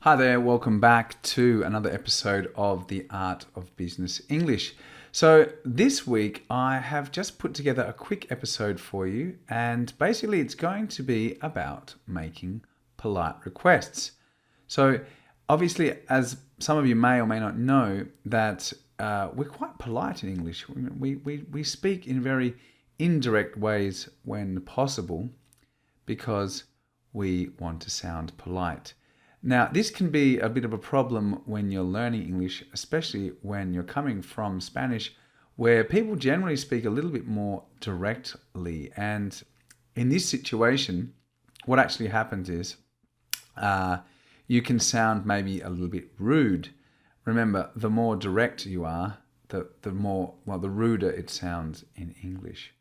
Hi there, welcome back to another episode of The Art of Business English. So this week I have just put together a quick episode for you, and basically it's going to be about making polite requests. So obviously, as some of you may or may not know, that we're quite polite in English. We speak in very indirect ways when possible because we want to sound polite. Now, this can be a bit of a problem when you're learning English, especially when you're coming from Spanish, where people generally speak a little bit more directly. And in this situation, what actually happens is you can sound maybe a little bit rude. Remember, the more direct you are, the ruder it sounds in English.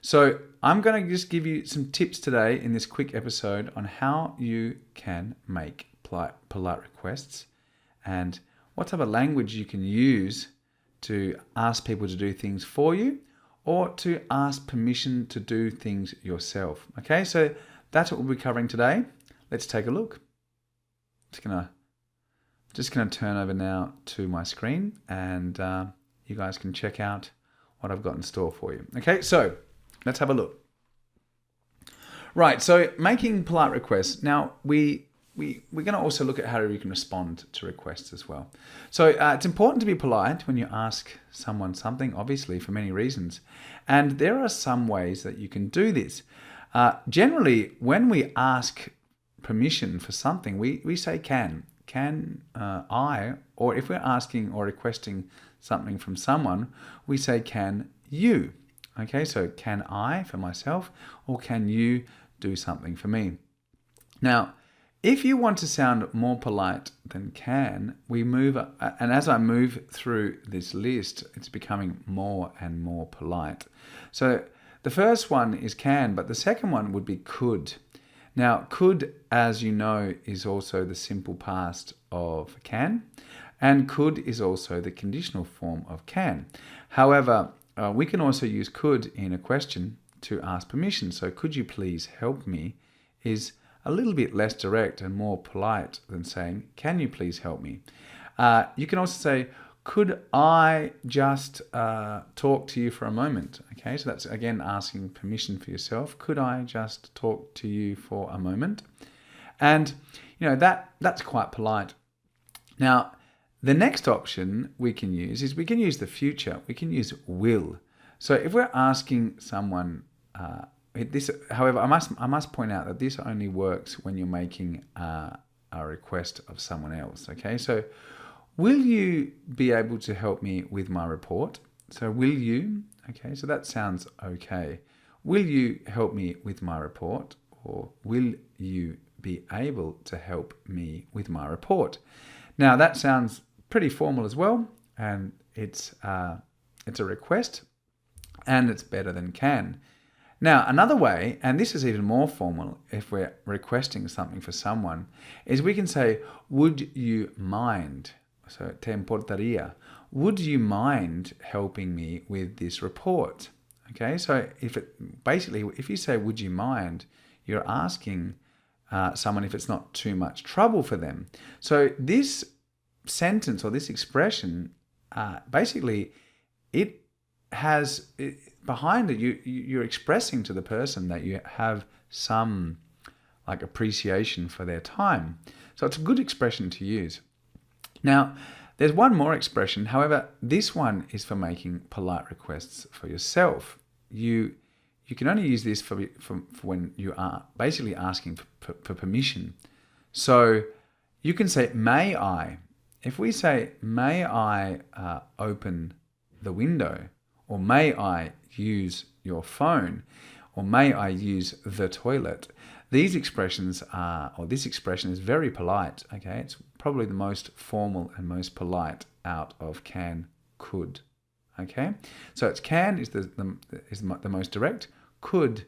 So I'm going to just give you some tips today in this quick episode on how you can make polite requests and what type of language you can use to ask people to do things for you or to ask permission to do things yourself. Okay, so that's what we'll be covering today. Let's take a look. Just gonna turn over now to my screen, and you guys can check out what I've got in store for you. Okay, so let's have a look. Right, so making polite requests. Now we're going to also look at how you can respond to requests as well. So it's important to be polite when you ask someone something, obviously, for many reasons. And there are some ways that you can do this. Generally, when we ask permission for something, we say can. Can I, or if we're asking or requesting something from someone, we say can you. Okay, so can I for myself, or can you do something for me? Now, if you want to sound more polite than can, we move, and as I move through this list, it's becoming more and more polite. So the first one is can, but the second one would be could. Now, could, as you know, is also the simple past of can, and could is also the conditional form of can. However, we can also use could in a question to ask permission. So could you please help me is a little bit less direct and more polite than saying, can you please help me? You can also say, could I just talk to you for a moment? Okay, so that's again asking permission for yourself. Could I just talk to you for a moment? And that's quite polite. Now, the next option we can use is we can use the future. We can use will. So if we're asking someone this, however, I must point out that this only works when you're making a request of someone else. Okay, so will you be able to help me with my report? So will you? Okay, so that sounds okay. Will you help me with my report? Or will you be able to help me with my report? Now that sounds pretty formal as well, and it's a request, and it's better than can. Now, another way, and this is even more formal if we're requesting something for someone, is we can say, would you mind? So, te importaría. Would you mind helping me with this report? Okay, so if you say, would you mind, you're asking someone if it's not too much trouble for them. So this sentence or this expression, basically, it has behind it, you're expressing to the person that you have some like appreciation for their time. So it's a good expression to use. Now, there's one more expression. However, this one is for making polite requests for yourself. You can only use this for when you are basically asking for permission. So you can say, may I? If we say, may I open the window? Or may I use your phone? Or may I use the toilet? These expressions this expression is very polite, okay? It's probably the most formal and most polite out of can, could, okay? So it's can is the most direct, could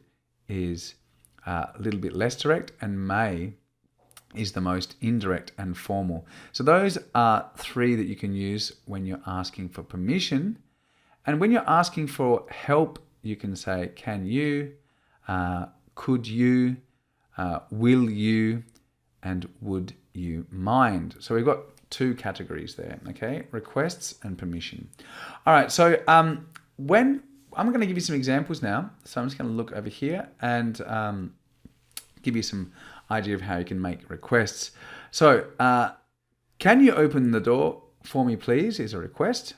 is a little bit less direct, and may is the most indirect and formal. So those are three that you can use when you're asking for permission. And when you're asking for help, you can say, can you, could you, will you, and would you mind. So we've got two categories there, okay? Requests and permission. All right, so when I'm going to give you some examples now. So I'm just going to look over here and give you some idea of how you can make requests. So can you open the door for me, please, is a request.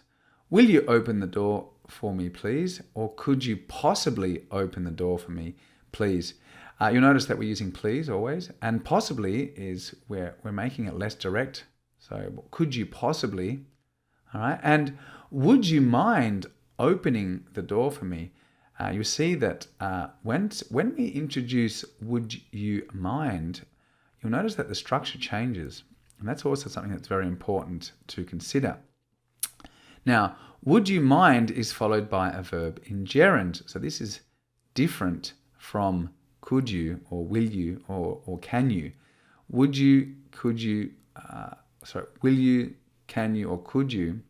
Will you open the door for me, please? Or could you possibly open the door for me, please? You'll notice that we're using please always, and possibly is where we're making it less direct. So could you possibly, all right? And would you mind opening the door for me? You see that when we introduce would you mind, you'll notice that the structure changes. And that's also something that's very important to consider. Now, would you mind is followed by a verb in gerund. So this is different from could you or will you or can you. Would you, could you, will you, can you or could you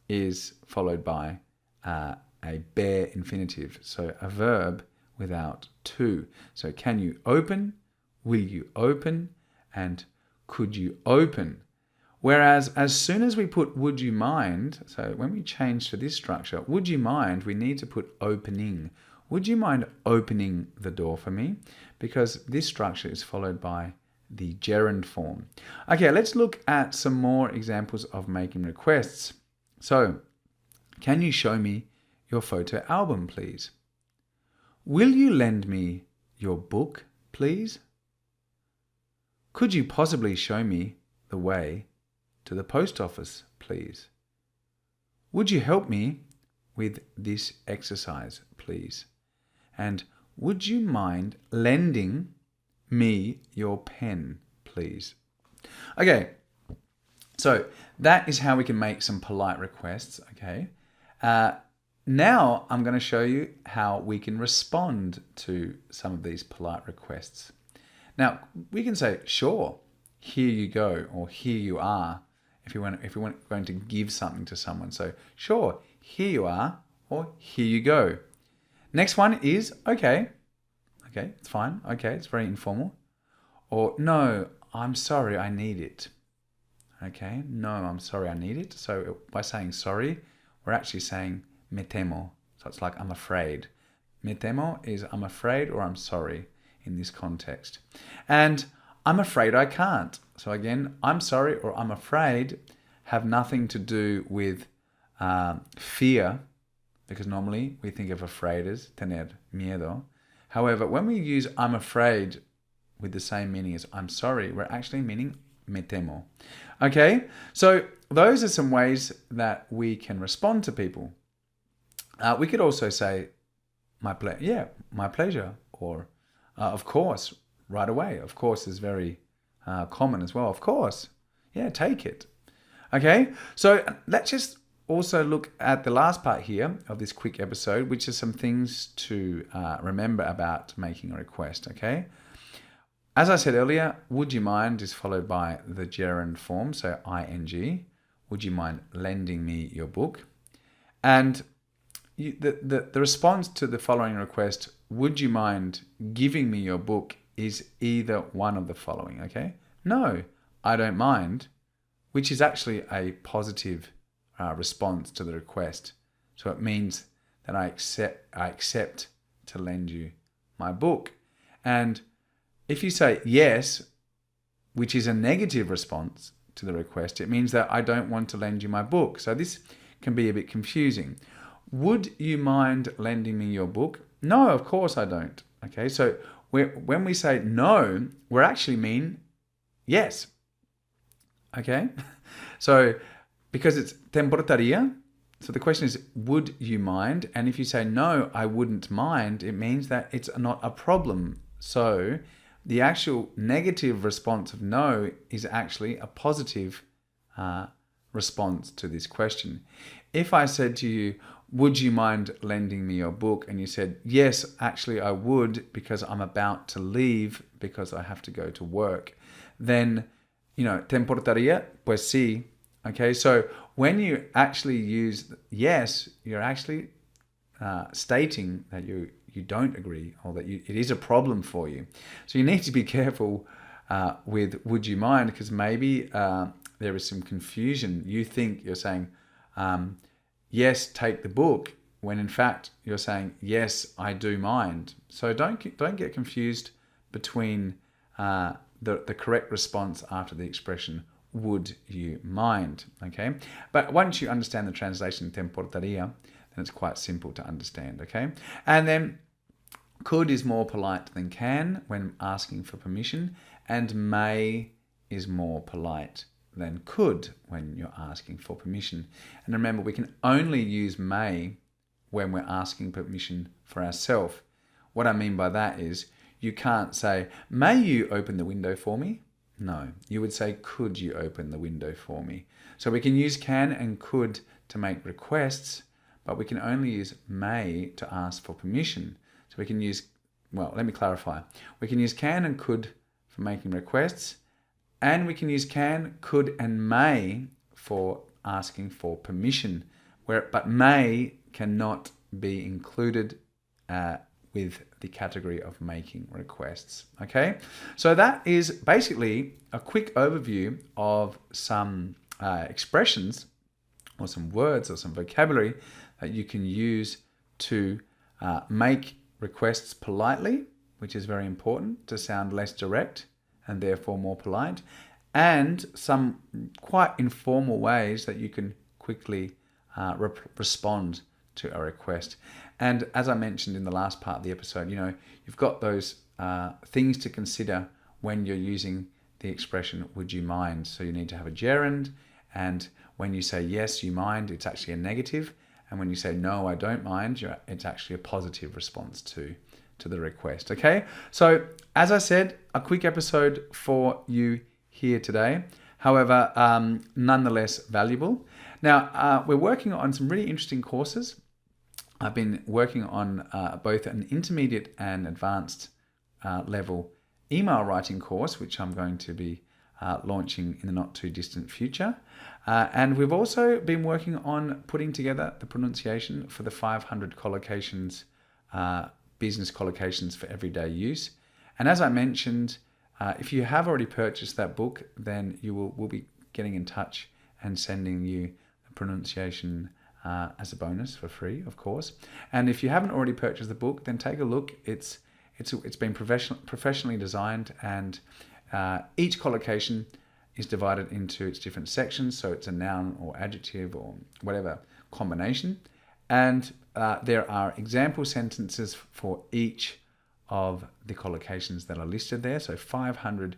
is followed by a bare infinitive. So a verb without to. So can you open, will you open, and could you open. Whereas as soon as we put would you mind, so when we change to this structure, would you mind, we need to put opening. Would you mind opening the door for me? Because this structure is followed by the gerund form. Okay, let's look at some more examples of making requests. So, can you show me your photo album, please? Will you lend me your book, please? Could you possibly show me the way to the post office, please? Would you help me with this exercise, please? And would you mind lending me your pen, please? Okay, so that is how we can make some polite requests, okay? Now I'm going to show you how we can respond to some of these polite requests. Now, we can say, sure, here you go, or here you are, if we want going to give something to someone. So, sure, here you are, or here you go. Next one is, okay, it's fine, okay, it's very informal. Or, no, I'm sorry, I need it. Okay, no, I'm sorry, I need it. So by saying sorry, we're actually saying me temo. So it's like I'm afraid. Me temo is I'm afraid or I'm sorry in this context. And I'm afraid I can't. So again, I'm sorry or I'm afraid have nothing to do with fear, because normally we think of afraid as tener miedo. However, when we use I'm afraid with the same meaning as I'm sorry, we're actually meaning me temo. Okay, so those are some ways that we can respond to people. We could also say, my pleasure, or of course, right away. Of course is very common as well. Of course, yeah, take it. Okay, so let's just also look at the last part here of this quick episode, which is some things to remember about making a request, okay? As I said earlier, would you mind is followed by the gerund form, so ing. Would you mind lending me your book? And the response to the following request, would you mind giving me your book, is either one of the following, okay? No, I don't mind, which is actually a positive response to the request. So it means that I accept to lend you my book. And if you say yes, which is a negative response to the request, it means that I don't want to lend you my book. So this can be a bit confusing. Would you mind lending me your book? No, of course I don't. Okay, so when we say no, we're actually mean yes. Okay, so because it's te importaría, so the question is, would you mind? And if you say no, I wouldn't mind, it means that it's not a problem. So the actual negative response of no is actually a positive response to this question. If I said to you, would you mind lending me your book? And you said, yes, actually I would, because I'm about to leave because I have to go to work. Then, te importaría? Pues sí. Okay, so when you actually use yes, you're actually stating that you don't agree, or that it is a problem for you. So you need to be careful with would you mind, because maybe there is some confusion. You think you're saying, yes, take the book, when in fact you're saying, yes, I do mind. So don't get confused between the correct response after the expression, would you mind? Okay, but once you understand the translation, te importaría, then it's quite simple to understand. Okay, and then could is more polite than can when asking for permission, and may is more polite than could when you're asking for permission. And remember, we can only use may when we're asking permission for ourselves. What I mean by that is, you can't say, may you open the window for me? No, you would say, could you open the window for me? So we can use can and could to make requests, but we can only use may to ask for permission. So we can use, well, let me clarify. We can use can and could for making requests, and we can use can, could, and may for asking for permission, but may cannot be included with the category of making requests. Okay, so that is basically a quick overview of some expressions or some words or some vocabulary that you can use to make requests politely, which is very important to sound less direct and therefore more polite, and some quite informal ways that you can quickly respond to a request. And as I mentioned in the last part of the episode, you've got those things to consider when you're using the expression, would you mind? So you need to have a gerund, and when you say yes, you mind, it's actually a negative. And when you say no, I don't mind, it's actually a positive response to the request. Okay, so as I said, a quick episode for you here today. However, nonetheless valuable. Now, we're working on some really interesting courses. I've been working on both an intermediate and advanced level email writing course, which I'm going to be launching in the not too distant future. And we've also been working on putting together the pronunciation for the 500 collocations, business collocations for everyday use. And as I mentioned, if you have already purchased that book, then we'll be getting in touch and sending you the pronunciation as a bonus for free, of course. And if you haven't already purchased the book, then take a look. It's been professionally designed, and each collocation is divided into its different sections. So it's a noun or adjective or whatever combination. And there are example sentences for each of the collocations that are listed there. So 500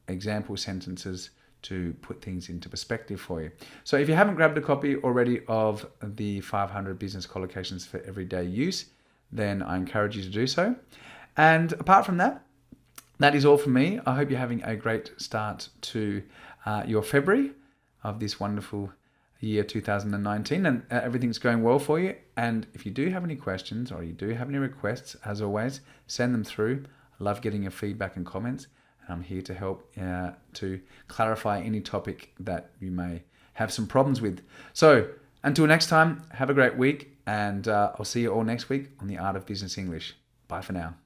example sentences to put things into perspective for you. So if you haven't grabbed a copy already of the 500 business collocations for everyday use, then I encourage you to do so. And apart from that, that is all from me. I hope you're having a great start to your February of this wonderful year 2019, and everything's going well for you. And if you do have any questions or you do have any requests, as always, send them through. I love getting your feedback and comments, and I'm here to help to clarify any topic that you may have some problems with. So until next time, have a great week, and I'll see you all next week on The Art of Business English. Bye for now.